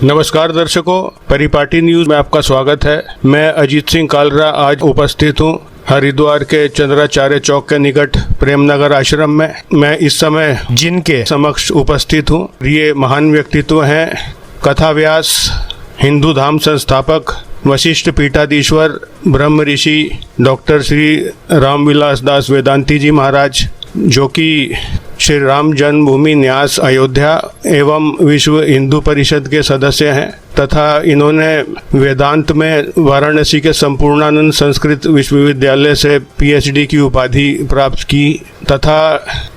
नमस्कार दर्शकों, परिपाटी न्यूज में आपका स्वागत है। मैं अजीत सिंह कालरा आज उपस्थित हूँ हरिद्वार के चंद्राचार्य चौक के निकट प्रेमनगर आश्रम में। मैं इस समय जिनके समक्ष उपस्थित हूँ ये महान व्यक्तित्व हैं कथा व्यास, हिंदू धाम संस्थापक, वशिष्ठ पीठाधीश्वर, ब्रह्म ऋषि डॉक्टर श्री रामविलास दास वेदांती जी महाराज, जो कि श्री राम जन्मभूमि न्यास अयोध्या एवं विश्व हिंदू परिषद के सदस्य हैं तथा इन्होंने वेदांत में वाराणसी के संपूर्णानंद संस्कृत विश्वविद्यालय से पीएचडी की उपाधि प्राप्त की तथा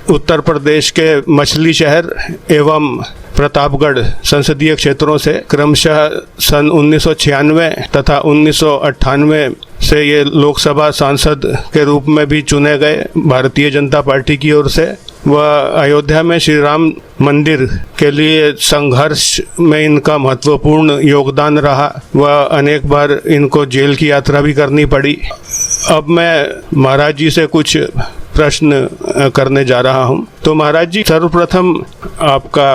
उत्तर प्रदेश के मछली शहर एवं प्रतापगढ़ संसदीय क्षेत्रों से क्रमशः सन 1996 तथा 1998 से ये लोकसभा सांसद के रूप में भी चुने गए भारतीय जनता पार्टी की ओर से। वह अयोध्या में श्री राम मंदिर के लिए संघर्ष में इनका महत्वपूर्ण योगदान रहा। वह अनेक बार इनको जेल की यात्रा भी करनी पड़ी। अब मैं महाराज जी से कुछ प्रश्न करने जा रहा हूं। तो महाराज जी, सर्वप्रथम आपका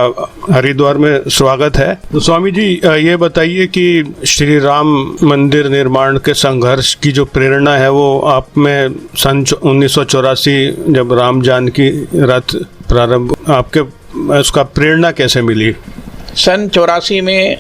हरिद्वार में स्वागत है। तो स्वामी जी ये बताइए कि श्री राम मंदिर निर्माण के संघर्ष की जो प्रेरणा है वो आप में सन 1984 जब राम जानकी रथ प्रारंभ, आपके उसका प्रेरणा कैसे मिली? सन 84 में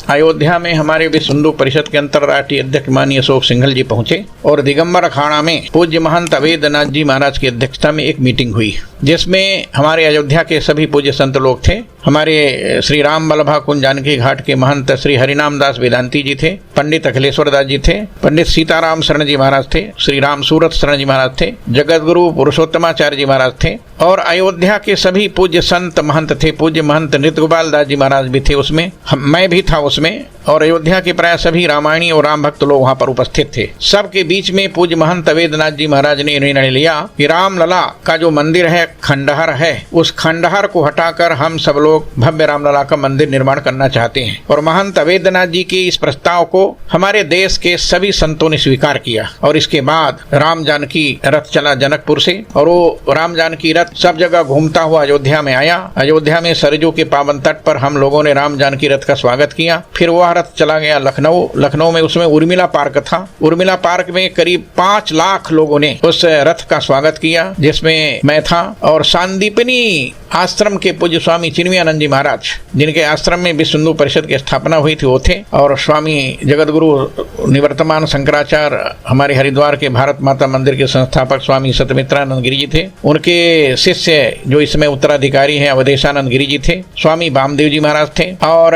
अयोध्या में हमारे विश्व हिंदू परिषद के अंतर्राष्ट्रीय अध्यक्ष माननीय अशोक सिंघल जी पहुंचे और दिगंबर अखाड़ा में पूज्य महंत अवैधनाथ जी महाराज की अध्यक्षता में एक मीटिंग हुई जिसमें हमारे अयोध्या के सभी पूज्य संत लोग थे। हमारे श्री राम वल्लभा कुंज जानकी घाट के महंत श्री हरिनाम दास वेदांती जी थे, पंडित अखिलेश्वर दास जी थे, पंडित सीताराम शरण जी महाराज थे, श्री राम सूरत शरण जी महाराज थे, जगत गुरु पुरुषोत्तमाचार्य जी महाराज थे और अयोध्या के सभी पूज्य संत महंत थे। पूज्य महंत नृत्य गोपाल दास जी महाराज भी थे उसमें, मैं भी था उसमें और अयोध्या के प्राय सभी रामायणी और राम भक्त लोग वहां पर उपस्थित थे। सबके बीच में पूज्य महंत अवैधनाथ जी महाराज ने निर्णय लिया कि रामलला का जो मंदिर है खंडहर है, उस खंडहर को हटाकर हम सब लोग भव्य रामलला का मंदिर निर्माण करना चाहते हैं। और महंत अवैधनाथ जी के इस प्रस्ताव को हमारे देश के सभी संतों ने स्वीकार किया और इसके बाद राम जानकी रथ चला जनकपुर से और वो राम जानकी रथ सब जगह घूमता हुआ अयोध्या में आया। अयोध्या में सरजू के पावन तट पर हम लोगों ने राम जानकी रथ का स्वागत किया। फिर वह रथ चला गया लखनऊ में, उसमें उर्मिला पार्क था। उर्मिला पार्क में करीब 5 लाख लोगों ने उस रथ का स्वागत किया जिसमें मैं था। और सांदीपनी आश्रम के पूज्य स्वामी चिन्मयानंद जी महाराज, जिनके आश्रम में विश्व हिंदू परिषद की स्थापना हुई थी, वो थे। और स्वामी जगत गुरु निवर्तमान शंकराचार्य हमारे हरिद्वार के भारत माता मंदिर के संस्थापक स्वामी सत्यमित्रानंद गिरी जी थे। उनके शिष्य जो इसमें उत्तराधिकारी हैं अवधेशानंद गिरी जी थे, स्वामी वामदेव जी महाराज थे और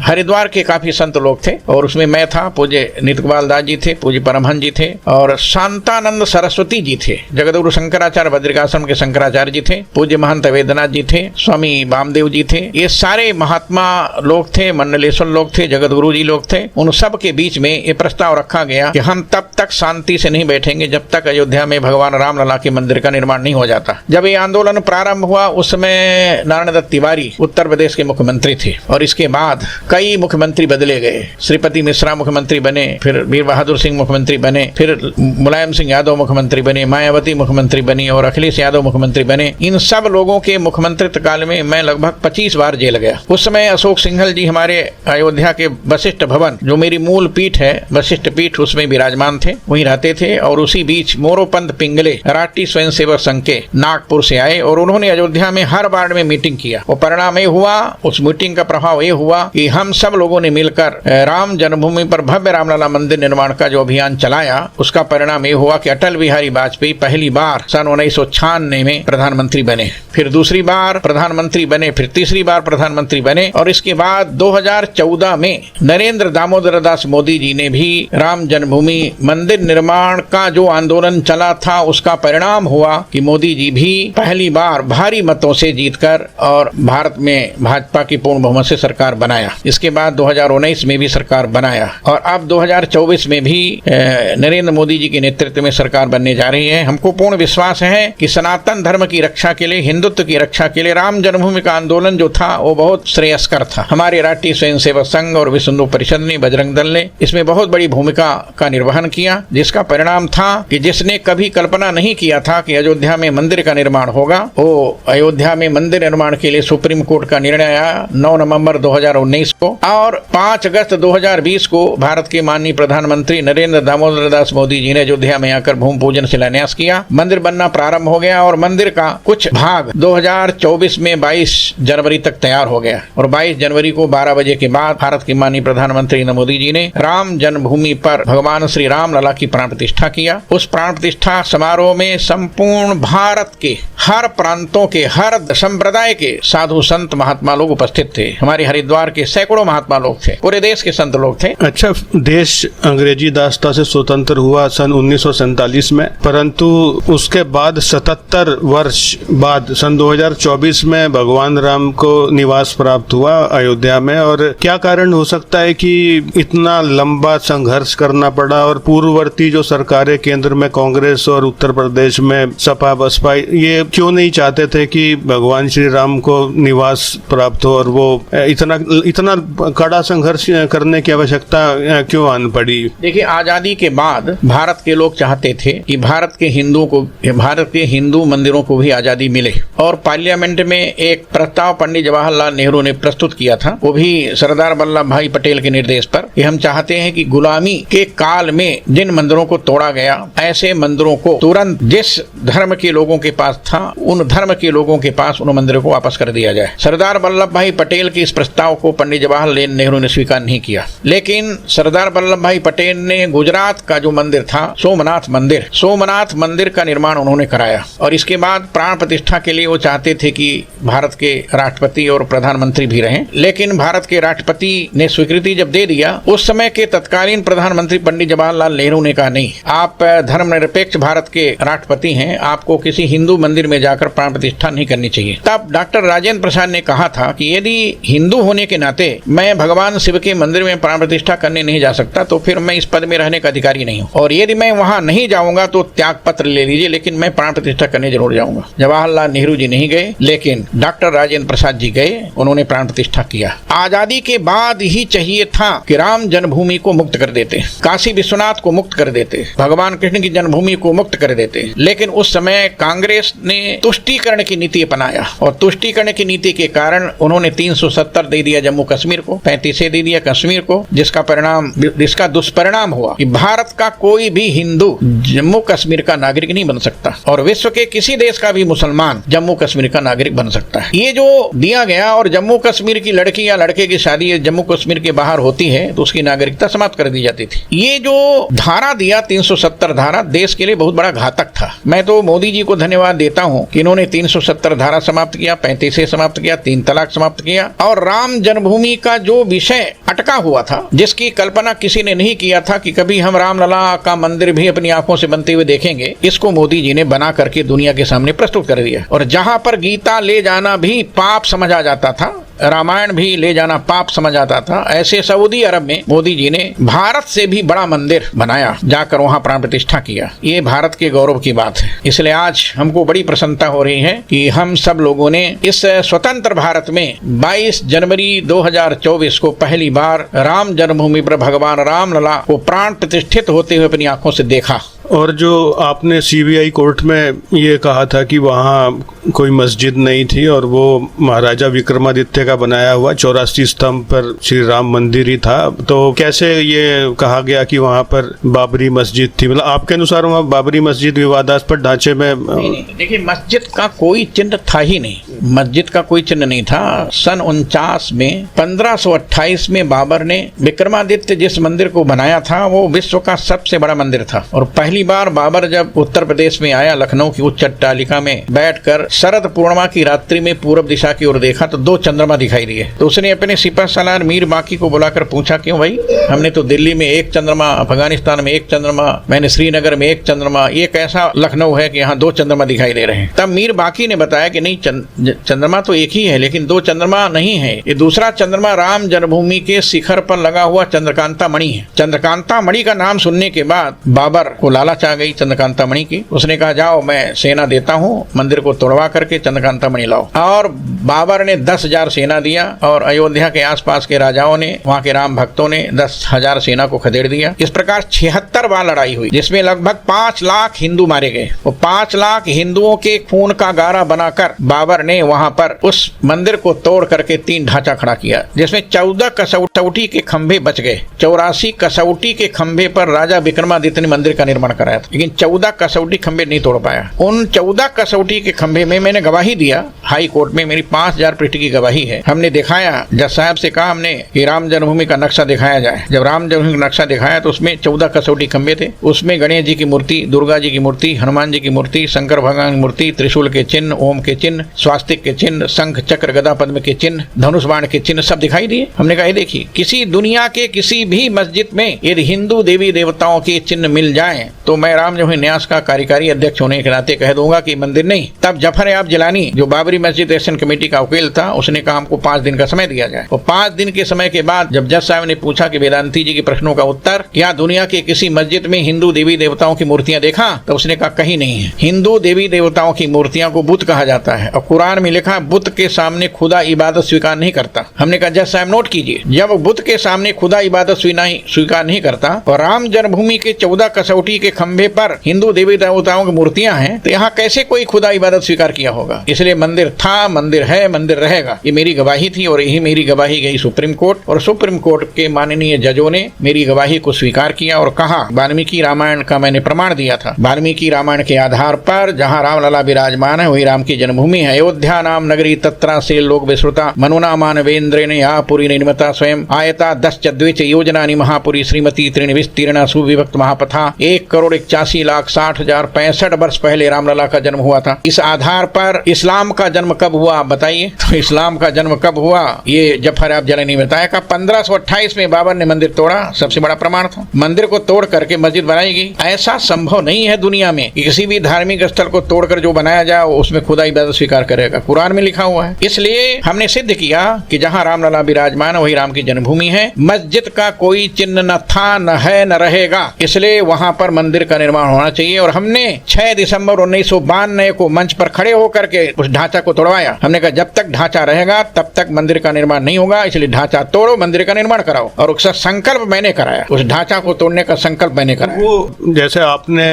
हरिद्वार के काफी संत लोग थे और उसमें मैं था। पूज्य नित्यगोपाल दास जी थे, पूज्य परमहंस जी थे और शांतानंद सरस्वती जी थे, जगत गुरु शंकराचार्य बद्रिकाश्रम के शंकराचार्य जी थे, पूज्य महंत अवैधनाथ जी थे, स्वामी वामदेव जी थे। ये सारे महात्मा लोग थे, मंडलेश्वर लोग थे, जगत गुरु जी लोग थे। उन सब के बीच में ये प्रस्ताव रखा गया कि हम तब तक शांति से नहीं बैठेंगे जब तक अयोध्या में भगवान रामलला के मंदिर का निर्माण नहीं हो जाता। जब ये आंदोलन प्रारंभ हुआ उस समय नारायण दत्त तिवारी उत्तर प्रदेश के मुख्यमंत्री थे और इसके बाद कई मुख्यमंत्री बदले गए। श्रीपति मिश्रा मुख्यमंत्री बने, फिर वीर बहादुर सिंह मुख्यमंत्री बने, फिर मुलायम सिंह यादव मुख्यमंत्री बने, मायावती मुख्यमंत्री बनी और अखिलेश यादव मुख्यमंत्री बने। इन सब लोगों के मुख्यमंत्रित्व काल में मैं लगभग 25 बार जेल गया। उस समय अशोक सिंघल जी हमारे अयोध्या के वशिष्ठ भवन, जो मेरी मूल पीठ है वशिष्ठ पीठ, उसमें विराजमान थे, वहीं रहते थे। और उसी बीच मोरोपंत पिंगले राष्ट्रीय स्वयंसेवक संघ के नागपुर से आए और उन्होंने अयोध्या में हर वार्ड में मीटिंग किया। और परिणाम ये हुआ, उस मीटिंग का प्रभाव ये हुआ कि हम सब लोगों ने मिलकर राम जन्मभूमि पर भव्य रामलला मंदिर निर्माण का जो अभियान चलाया, उसका परिणाम ये हुआ कि अटल बिहारी वाजपेयी पहली बार सन 1996 में प्रधानमंत्री बने, फिर दूसरी बार प्रधानमंत्री बने, फिर तीसरी बार प्रधानमंत्री बने और इसके बाद 2014 में नरेंद्र दामोदर दास मोदी जी ने भी राम जन्मभूमि मंदिर निर्माण का जो आंदोलन चला था उसका परिणाम हुआ कि मोदी जी भी पहली बार भारी मतों से जीतकर और भारत में भाजपा की पूर्ण बहुमत से सरकार बनाया। इसके बाद 2019 2019 में भी सरकार बनाया और अब 2024 में भी नरेंद्र मोदी जी के नेतृत्व में सरकार बनने जा रही है। हमको पूर्ण विश्वास है कि सनातन धर्म की रक्षा के लिए, हिंदुत्व की रक्षा के लिए राम जन्मभूमि का आंदोलन जो था वो बहुत श्रेयस्कर था। हमारे राष्ट्रीय स्वयंसेवक संघ और विश्व हिंदू परिषद ने, बजरंग दल ने इसमें बहुत बड़ी भूमिका का निर्वहन किया, जिसका परिणाम था कि जिसने कभी कल्पना नहीं किया था कि अयोध्या में मंदिर का निर्माण होगा, वो अयोध्या में मंदिर निर्माण के लिए सुप्रीम कोर्ट का निर्णय आया 9 नवंबर 2019 को और 5 अगस्त 2020 को भारत के माननीय प्रधानमंत्री नरेंद्र दामोदर दास मोदी जी ने अयोध्या में आकर भूमि पूजन शिलान्यास किया। मंदिर बनना प्रारंभ हो गया और मंदिर का कुछ भाग 2024 में 22 जनवरी तक तैयार हो गया और 22 जनवरी को 12 बजे के बाद भारत के माननीय प्रधानमंत्री नरेंद्र मोदी जी ने राम जन्मभूमि पर भगवान श्री राम लला की प्राण प्रतिष्ठा किया। उस प्राण प्रतिष्ठा समारोह में संपूर्ण भारत के हर प्रांतों के, हर संप्रदाय के साधु संत महात्मा लोग उपस्थित थे। हमारे हरिद्वार के सैकड़ों महात्मा लोग थे, पूरे देश के संत लोग थे। अच्छा, देश अंग्रेजी दासता से स्वतंत्र हुआ सन 1947 में, परंतु उसके बाद 77 वर्ष बाद सन 2024 में भगवान राम को निवास प्राप्त हुआ अयोध्या में। और क्या कारण हो सकता है कि इतना लंबा संघर्ष करना पड़ा और पूर्ववर्ती जो सरकारें केंद्र में कांग्रेस और उत्तर प्रदेश में सपा बसपा, ये क्यों नहीं चाहते थे कि भगवान श्री राम को निवास प्राप्त हो और वो इतना कड़ा संघर्ष करने की आवश्यकता क्यों आन पड़ी? देखिए, आजादी के बाद भारत के लोग चाहते थे कि भारत के हिंदू मंदिरों को भी आजादी मिले और पार्लियामेंट में एक प्रस्ताव पंडित जवाहरलाल नेहरू ने प्रस्तुत किया था, वो भी सरदार वल्लभ भाई पटेल के निर्देश पर, कि हम चाहते हैं कि गुलामी के काल में जिन मंदिरों को तोड़ा गया, ऐसे मंदिरों को तुरंत जिस धर्म के लोगों के पास था उन धर्म के लोगों के पास उन मंदिरों को वापस कर दिया जाए। सरदार वल्लभ भाई पटेल के इस प्रस्ताव को पंडित जवाहरलाल नेहरू ने स्वीकार नहीं किया, लेकिन सरदार वल्लभ भाई पटेल ने गुजरात का जो मंदिर था सोमनाथ मंदिर का निर्माण उन्होंने कराया और इसके बाद प्राण प्रतिष्ठा के लिए वो चाहते थे कि भारत के राष्ट्रपति और प्रधानमंत्री भी रहें, लेकिन भारत के राष्ट्रपति ने स्वीकृति जब दे दिया, उस समय के तत्कालीन प्रधानमंत्री पंडित जवाहरलाल नेहरू ने कहा नहीं, आप धर्मनिरपेक्ष भारत के राष्ट्रपति हैं, आपको किसी हिंदू मंदिर में जाकर प्राण प्रतिष्ठा नहीं करनी चाहिए। तब डॉक्टर राजेंद्र प्रसाद ने कहा था कि यदि हिंदू होने के नाते मैं भगवान शिव के मंदिर में प्राण प्रतिष्ठा करने नहीं जा सकता तो फिर मैं इस पद में रहने का अधिकारी नहीं हूँ और यदि मैं वहां नहीं जाऊंगा तो त्याग पत्र ले लीजिए, लेकिन मैं प्राण प्रतिष्ठा करने जरूर जाऊंगा। जवाहरलाल नेहरू जी नहीं गए, लेकिन डॉक्टर राजेंद्र प्रसाद जी गए, उन्होंने प्राण प्रतिष्ठा किया। आजादी के बाद ही चाहिए था कि राम जन्मभूमि को मुक्त कर देते, काशी विश्वनाथ को मुक्त कर देते, भगवान कृष्ण की जन्मभूमि को मुक्त कर देते, लेकिन उस समय कांग्रेस ने तुष्टीकरण की नीति अपनाया और तुष्टीकरण की नीति के कारण उन्होंने 370 दे दिया जम्मू कश्मीर को, 35 दे दिया कश्मीर को, जिसका दुष्परिणाम हुआ कि भारत का कोई भी हिंदू जम्मू कश्मीर का नागरिक नहीं बन सकता और विश्व के किसी देश का भी मुसलमान जम्मू कश्मीर का नागरिक बन सकता है। ये जो दिया गया और जम्मू कश्मीर की लड़की या लड़के की शादी जम्मू कश्मीर के बाहर होती है तो उसकी नागरिकता समाप्त कर दी जाती थी। ये जो धारा दिया 370 धारा देश के लिए बहुत बड़ा घातक था। मैं तो मोदी जी को धन्यवाद देता हूं कि इन्होंने 370 धारा समाप्त किया, 35 समाप्त किया, 3 तलाक समाप्त किया और राम जन्मभूमि का जो विषय अटका हुआ था, जिसकी कल्पना किसी ने नहीं किया था कि कभी हम रामलला का मंदिर भी अपनी आंखों से बनते हुए देखेंगे, इसको मोदी जी ने बना करके दुनिया के सामने प्रस्तुत कर दिया। और जहां पर गीता ले जाना भी पाप समझा जाता था, रामायण भी ले जाना पाप समझ आता था, ऐसे सऊदी अरब में मोदी जी ने भारत से भी बड़ा मंदिर बनाया, जाकर वहां प्राण प्रतिष्ठा किया। ये भारत के गौरव की बात है। इसलिए आज हमको बड़ी प्रसन्नता हो रही है कि हम सब लोगों ने इस स्वतंत्र भारत में 22 जनवरी 2024 को पहली बार राम जन्मभूमि पर भगवान रामलला को प्राण प्रतिष्ठित होते हुए अपनी आंखों से देखा। और जो आपने सीबीआई कोर्ट में ये कहा था कि वहाँ कोई मस्जिद नहीं थी और वो महाराजा विक्रमादित्य का बनाया हुआ 84 स्तंभ पर श्री राम मंदिर ही था, तो कैसे ये कहा गया कि वहाँ पर बाबरी मस्जिद थी? मतलब आपके अनुसार वहाँ बाबरी मस्जिद विवादास्पद ढांचे में? नहीं, देखिए, मस्जिद का कोई चिन्ह था ही नहीं, मस्जिद का कोई चिन्ह नहीं था। सन 49 में 1528 में बाबर ने विक्रमादित्य जिस मंदिर को बनाया था वो विश्व का सबसे बड़ा मंदिर था और पहले पहली बार बाबर जब उत्तर प्रदेश में आया, लखनऊ की उच्च अट्टालिका में बैठकर शरद पूर्णिमा की रात्रि में पूरब दिशा की ओर देखा तो 2 चंद्रमा दिखाई दिए। तो उसने अपने सिपह सालार मीर बाकी को बुलाकर पूछा, क्यों भाई, हमने तो दिल्ली में 1 चंद्रमा, अफगानिस्तान में 1 चंद्रमा, मैंने श्रीनगर में 1 चंद्रमा, ये कैसा लखनऊ है कि यहाँ 2 चंद्रमा दिखाई दे रहे हैं। तब मीर बाकी ने बताया कि नहीं, चंद्रमा तो एक ही है, लेकिन 2 चंद्रमा नहीं है। ये दूसरा चंद्रमा राम जन्मभूमि के शिखर पर लगा हुआ चंद्रकांता मणि है। चंद्रकांता मणि का नाम सुनने के बाद बाबर को लालच आ गई चंद्रकांता मणि की। उसने कहा, जाओ मैं सेना देता हूँ, मंदिर को तोड़वा करके चंद्रकांता मणि लाओ। और बाबर ने 10,000 सेना दिया और अयोध्या के आसपास के राजाओं ने, वहां के राम भक्तों ने 10,000 सेना को खदेड़ दिया। इस प्रकार 76 बार लड़ाई हुई, जिसमें लगभग 5 लाख हिंदू मारे गए। वो 5 लाख हिंदुओं के खून का गारा बनाकर बाबर ने वहां पर उस मंदिर को तोड़ करके 3 ढांचा खड़ा किया, जिसमें 14 कसौटी के खंभे बच गए। 84 कसौटी के खंभे पर राजा विक्रमादित्य ने मंदिर का निर्माण कराया था, लेकिन 14 कसौटी खंभे नहीं तोड़ पाया। उन 14 कसौटी के खंभे में मैंने गवाही दिया हाई कोर्ट में, मेरी 5000 पृष्ठ की गवाही है। हमने दिखाया, जज साहब से कहा हमने कि राम जन्मभूमि का नक्शा दिखाया जाए। जब राम जन्मभूमि का नक्शा दिखाया तो उसमें 14 कसौटी खंभे थे। उसमें गणेश जी की मूर्ति, दुर्गा जी की मूर्ति, हनुमान जी की मूर्ति, शंकर भगवान की मूर्ति, त्रिशूल के चिन्ह, ओम के चिन्ह, स्वास्तिक के चिन्ह, शंख चक्र गदा पद्म के चिन्ह, धनुष बाण के चिन्ह सब दिखाई दिए। हमने कहा, देखिए, किसी दुनिया के किसी भी मस्जिद में यदि हिंदू देवी देवताओं के चिन्ह मिल जाए तो मैं राम जन्मभूमि न्यास का कार्यकारी अध्यक्ष होने के नाते कह दूंगा कि मंदिर नहीं। तब जफर याब जिलानी, जो बाबरी मस्जिद एक्शन कमेटी का वकील था, उसने कहा हमको 5 दिन का समय दिया जाए। और 5 दिन के समय के बाद जब जज साहब ने पूछा कि वेदांती जी के प्रश्नों का उत्तर, क्या दुनिया के किसी मस्जिद में हिंदू देवी देवताओं की मूर्तियां देखा, तो उसने कहा कहीं नहीं है। हिंदू देवी देवताओं की मूर्तियां को बुत कहा जाता है और कुरान में लिखा बुत के सामने खुदा इबादत स्वीकार नहीं करता। हमने कहा जज साहब नोट कीजिए, जब बुत के सामने खुदा इबादत स्वीकार नहीं करता और राम जन्मभूमि के 14 कसौटी के खंभे पर हिंदू देवी देवताओं की मूर्तियां हैं, तो यहाँ कैसे कोई खुदा इबादत स्वीकार किया होगा। इसलिए मंदिर था, मंदिर है, मंदिर रहेगा। ये मेरी गवाही थी और यही मेरी गवाही गई सुप्रीम कोर्ट, और सुप्रीम कोर्ट के माननीय जजों ने मेरी गवाही को स्वीकार किया और कहा वाल्मीकि रामायण का मैंने प्रमाण दिया था। वाल्मीकि रामायण के आधार पर जहाँ रामलला विराजमान है वही राम की जन्मभूमि है। अयोध्या नाम नगरी तत्रा से लोक विश्रुता, मनुना मानवेंद्र ने यहाँ पुरी निर्मता स्वयं आयता 10 चद्विच योजना महापुरी श्रीमती त्रिण विस्तीर्ण सुविभक्त महापथा। 1,81,60,65 वर्ष पहले रामलला का जन्म हुआ था। इस आधार पर इस्लाम का जन्म कब हुआ आप बताइए। तो इस्लाम का जन्म कब हुआ ये जफर याब जिलानी ने बताया। 1528 में बाबर ने मंदिर तोड़ा, सबसे बड़ा प्रमाण था। मंदिर को तोड़ करके मस्जिद बनाई गई। ऐसा संभव नहीं है दुनिया में कि किसी भी धार्मिक स्थल को तोड़कर जो बनाया जाए उसमें खुदा इबादत स्वीकार करेगा। कुरान में लिखा हुआ है। इसलिए हमने सिद्ध किया कि जहां रामलला विराजमान वही राम की जन्मभूमि है। मस्जिद का कोई चिन्ह न था, न है, न रहेगा, इसलिए वहां पर मंदिर का निर्माण होना चाहिए। और हमने 6 दिसंबर 1992 को मंच पर खड़े होकर के उस ढांचा को तोड़वाया। हमने कहा जब तक ढांचा रहेगा तब तक मंदिर का निर्माण नहीं होगा, इसलिए ढांचा तोड़ो, मंदिर का निर्माण कराओ। और उसका संकल्प मैंने कराया, उस ढांचा को तोड़ने का संकल्प मैंने कराया। वो जैसे आपने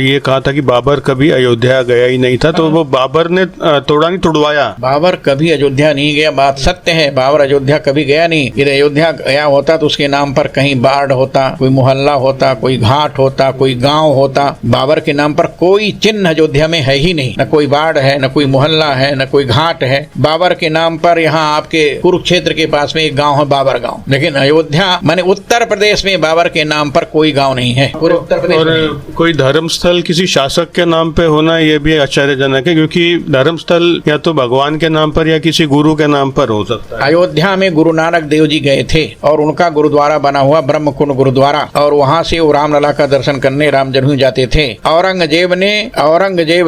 ये कहा था कि बाबर कभी अयोध्या गया ही नहीं था, तो वो बाबर ने तोड़ा नहीं, तोड़वाया। बाबर कभी अयोध्या नहीं गया, बात सत्य है। बाबर अयोध्या कभी गया नहीं। यदि अयोध्या गया होता तो उसके नाम पर कहीं बाढ़ होता, कोई मोहल्ला होता, कोई घाट होता, कोई गांव होता। बाबर के नाम पर कोई चिन्ह अयोध्या में है ही नहीं, न कोई बाढ़ है, न कोई मोहल्ला है, न कोई घाट है। बाबर के नाम पर यहाँ आपके कुरुक्षेत्र के पास में एक गांव है बाबर गांव, लेकिन अयोध्या माने उत्तर प्रदेश में बाबर के नाम पर कोई गांव नहीं है पूरे उत्तर प्रदेश में। कोई धर्मस्थल किसी शासक के नाम पे होना ये भी आश्चर्यजनक है, क्योंकि धर्मस्थल या तो भगवान के नाम पर या किसी गुरु के नाम पर हो सकता है। अयोध्या में गुरु नानक देव जी गए थे और उनका गुरुद्वारा बना हुआ ब्रह्मकुंड गुरुद्वारा, और वहां से वो रामलला का दर्शन करने राम जन्मभूमि जाते थे। औरंगजेब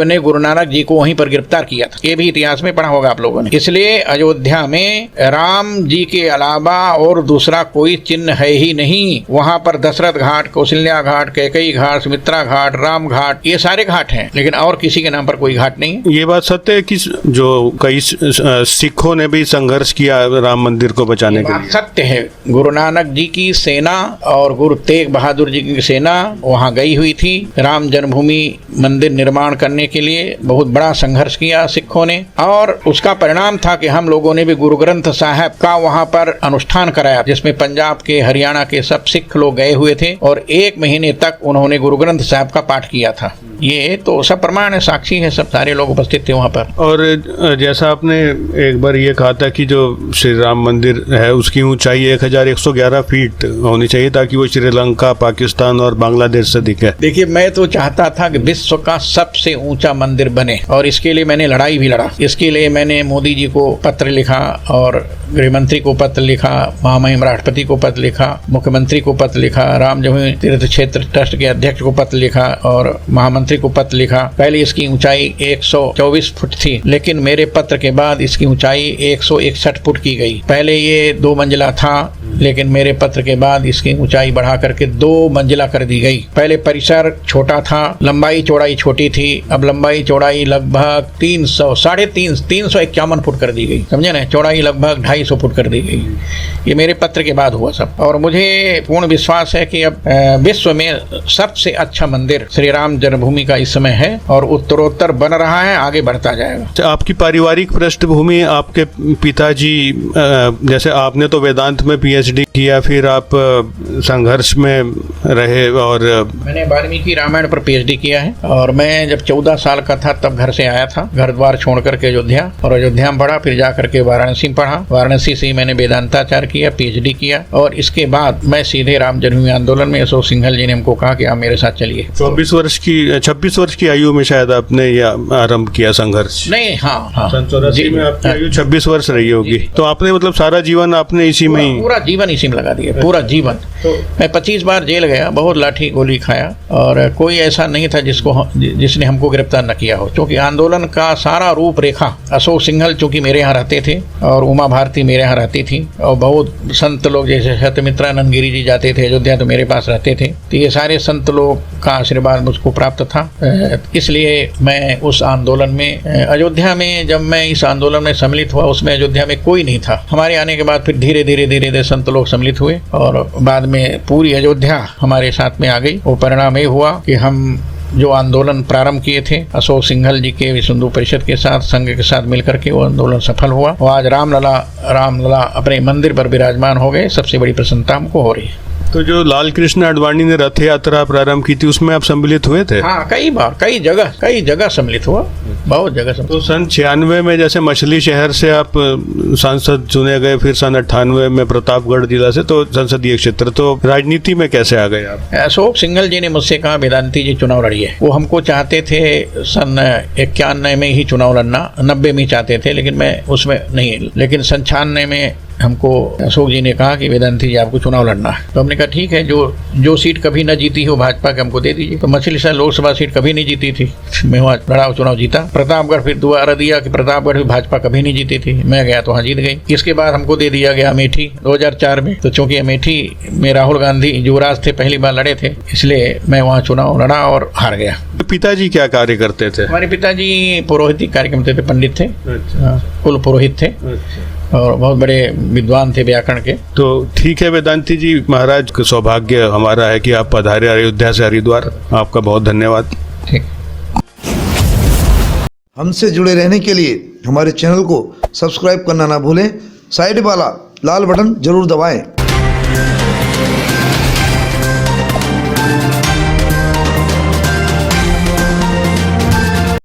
ने गुरु नानक जी को वहीं पर गिरफ्तार किया था। ये भी इतिहास में पढ़ा होगा आप लोगों ने। इसलिए अयोध्या में राम जी के अलावा और दूसरा कोई चिन्ह है ही नहीं। वहां पर दशरथ घाट, कौशल्या घाट, कैकई घाट, सुमित्रा घाट, राम घाट, ये सारे घाट हैं, लेकिन और किसी के नाम पर कोई घाट नहीं। ये बात सत्य है कि जो कई सिखों ने भी संघर्ष किया राम मंदिर को बचाने के लिए। सत्य है। गुरु नानक जी की सेना और गुरु तेग बहादुर जी की सेना वहां गई हुई थी। राम जन्मभूमि मंदिर निर्माण करने के लिए बहुत बड़ा संघर्ष किया सिखों ने, और उसका परिणाम था कि हम लोगों ने भी गुरु ग्रंथ साहब का वहां पर अनुष्ठान कराया, जिसमें पंजाब के, हरियाणा के सब सिख लोग गए हुए थे और 1 महीने तक उन्होंने गुरु ग्रंथ साहब का पाठ किया था। ये तो सब प्रमाण है, साक्षी है, सब सारे लोग उपस्थित थे वहाँ पर। और जैसा आपने एक बार ये कहा था कि जो श्री राम मंदिर है उसकी ऊंचाई 1111 फीट होनी चाहिए ताकि वो श्रीलंका, पाकिस्तान और बांग्लादेश से दिखे। देखिए, मैं तो चाहता था कि विश्व का सबसे ऊंचा मंदिर बने और इसके लिए मैंने लड़ाई भी लड़ा। इसके लिए मैंने मोदी जी को पत्र लिखा और गृह मंत्री को पत्र लिखा, महामहिम राष्ट्रपति को पत्र लिखा, मुख्यमंत्री को पत्र लिखा, राम जन्मभूमि तीर्थ क्षेत्र ट्रस्ट के अध्यक्ष को पत्र लिखा और महामंत्री को पत्र लिखा। पहले इसकी ऊंचाई 124 फुट थी, लेकिन मेरे पत्र के बाद इसकी ऊंचाई 161 फुट की गई। पहले ये 2 मंजिला था, लेकिन मेरे पत्र के बाद इसकी ऊंचाई बढ़ा करके 2 मंजिला कर दी गई। पहले परिसर छोटा था, लंबाई चौड़ाई छोटी थी, अब लंबाई चौड़ाई लगभग 351 फुट कर दी गई, समझे ना। चौड़ाई लगभग 250 फुट कर दी गई। ये मेरे पत्र के बाद हुआ सब, और मुझे पूर्ण विश्वास है कि अब विश्व में सबसे अच्छा मंदिर श्री राम जन्मभूमि का इस समय है और उत्तरोत्तर बन रहा है, आगे बढ़ता जाएगा। आपकी पारिवारिक पृष्ठभूमि, आपके पिताजी, जैसे आपने तो वेदांत में पीएचडी किया, फिर आप संघर्ष में रहे और मैंने वाल्मीकि रामायण पर पीएचडी किया है। और मैं जब 14 साल का था तब घर से आया था, घर द्वार छोड़ करके अयोध्या, और अयोध्या में पढ़ा, फिर जा करके वाराणसी में पढ़ा। वाराणसी से मैंने वेदांताचार्य किया, पीएचडी किया, और इसके बाद मैं सीधे राम जन्मभूमि आंदोलन में अशोक सिंघल जी ने हमको कहा कि आप मेरे साथ चलिए। 26 वर्ष की आयु में शायद आपने यह आरंभ किया संघर्ष। नहीं, हाँ, सन 84 में आपकी आयु 26 वर्ष रही होगी, तो आपने मतलब सारा जीवन आपने इसी में ही, पूरा जीवन इसी में लगा दिया, पूरा जीवन। मैं 25 बार जेल गया, बहुत लाठी गोली खाया, और कोई ऐसा नहीं था जिसने हमको गिरफ्तार न किया हो, क्योंकि आंदोलन का सारा रूपरेखा, अशोक सिंघल चूंकि मेरे यहाँ रहते थे और उमा भारती मेरे यहाँ रहती थी, और बहुत संत लोग जैसे सत्यमित्रानंद गिरी जी जाते थे अयोध्या तो मेरे पास रहते थे, तो ये सारे संत लोग का आशीर्वाद मुझको प्राप्त था। इसलिए मैं उस आंदोलन में, अयोध्या में जब मैं इस आंदोलन में सम्मिलित हुआ, उसमें अयोध्या में कोई नहीं था। हमारे आने के बाद फिर धीरे धीरे संत लोग सम्मिलित हुए और बाद में पूरी अयोध्या हमारे साथ में आ गई। वो परिणाम ये हुआ कि हम जो आंदोलन प्रारंभ किए थे अशोक सिंघल जी के विश्व हिंदू परिषद के साथ, संघ के साथ मिलकर के, वो आंदोलन सफल हुआ और आज रामलला अपने मंदिर पर विराजमान हो गए। सबसे बड़ी प्रसन्नता हमको हो रही है। तो जो लाल कृष्ण आडवाणी ने रथ यात्रा प्रारंभ की थी उसमें आप सम्मिलित हुए थे? हाँ, कई बार, कई जगह सम्मिलित हुआ, बहुत जगह सम्मिलित। तो सन 96 में जैसे मछली शहर से आप सांसद चुने गए, फिर सन 98 में प्रतापगढ़ जिला से, तो संसदीय क्षेत्र, तो राजनीति में कैसे आ गए आप? अशोक सिंघल जी ने मुझसे कहा वेदांती जी चुनाव लड़िए। वो हमको चाहते थे सन 91 में ही चुनाव लड़ना, 90 में ही चाहते थे, लेकिन मैं उसमें नहीं, लेकिन सन 96 में हमको अशोक जी ने कहा कि वेदांती जी आपको चुनाव लड़ना है। तो हमने कहा ठीक है, जो सीट कभी न जीती हो भाजपा के हमको दे दीजिए। तो मछली शहर लोकसभा सीट कभी नहीं जीती थी, मैं वहाँ लड़ा, चुनाव जीता। प्रतापगढ़ फिर दोबारा दिया कि प्रतापगढ़ भी भाजपा कभी नहीं जीती थी, मैं गया तो वहाँ जीत गई। इसके बाद हमको दे दिया गया अमेठी 2004 में। तो चूंकि अमेठी में राहुल गांधी युवराज थे, पहली बार लड़े थे, इसलिए मैं वहाँ चुनाव लड़ा और हार गया। पिताजी क्या कार्य करते थे? हमारे पिताजी पुरोहित कार्यक्रम थे, पंडित थे, कुल पुरोहित थे और बहुत बड़े विद्वान थे व्याकरण के। तो ठीक है वेदांती जी महाराज, सौभाग्य हमारा है कि आप पधारे अयोध्या से हरिद्वार। आपका बहुत धन्यवाद। ठीक। हमसे जुड़े रहने के लिए हमारे चैनल को सब्सक्राइब करना ना भूलें, साइड वाला लाल बटन जरूर दबाएं।